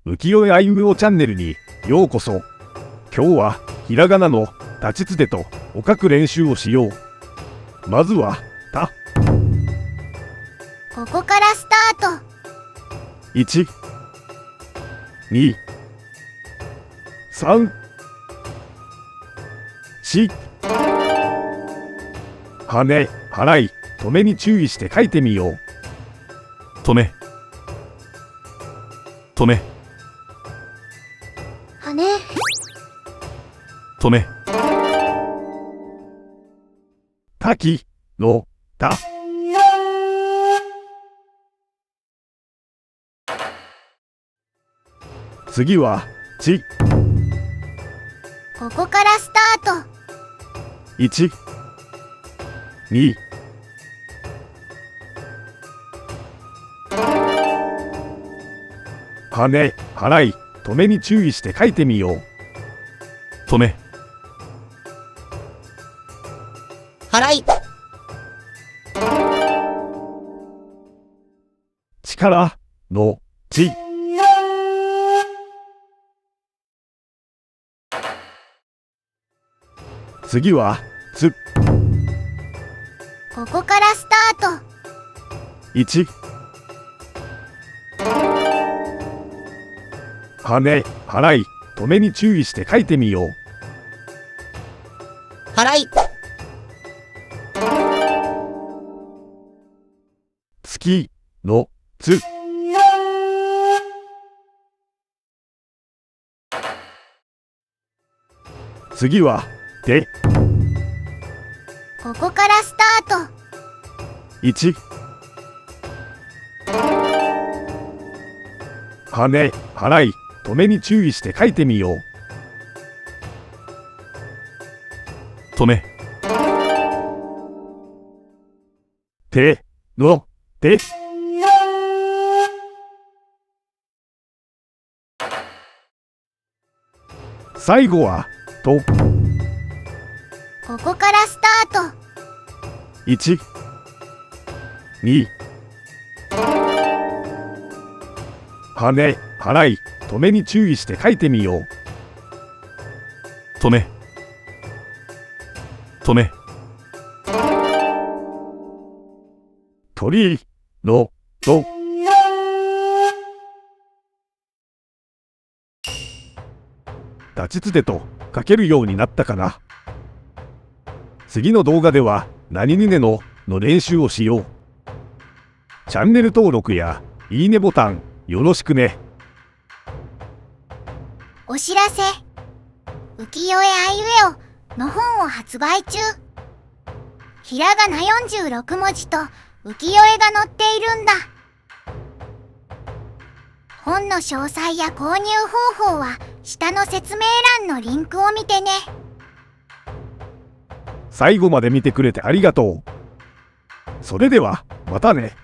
浮世絵あいうえおチャンネルにようこそ。今日はひらがなの立ちつてとを書く練習をしよう。まずはた。ここからスタート。1、2、3、4。はね、はらい、とめに注意して書いてみよう。とめ、とめ、はね、とめ。たきのた。次はち。ここからスタート。1、2、はね、はらい、とめに注意して書いてみよう。とめ、harai、力のち。次はつ。ここからスタート。1、はね、はらい、とめに注意して書いてみよう。harai、月のつ。次はて。ここからスタート。1、はね、はらい、とめに注意して書いてみよう。とめ、てのて。最後はと。ここからスタート。1、2、はね、はらい、とめに注意して書いてみよう。とめ、とめ。鳥のと。立ちつてと書けるようになったかな。次の動画では何々の練習をしよう。チャンネル登録やいいねボタンよろしくね。お知らせ。浮世絵あいうえおの本を発売中。ひらがな46文字と浮世絵が載っているんだ。本の詳細や購入方法は下の説明欄のリンクを見てね。最後まで見てくれてありがとう。それではまたね。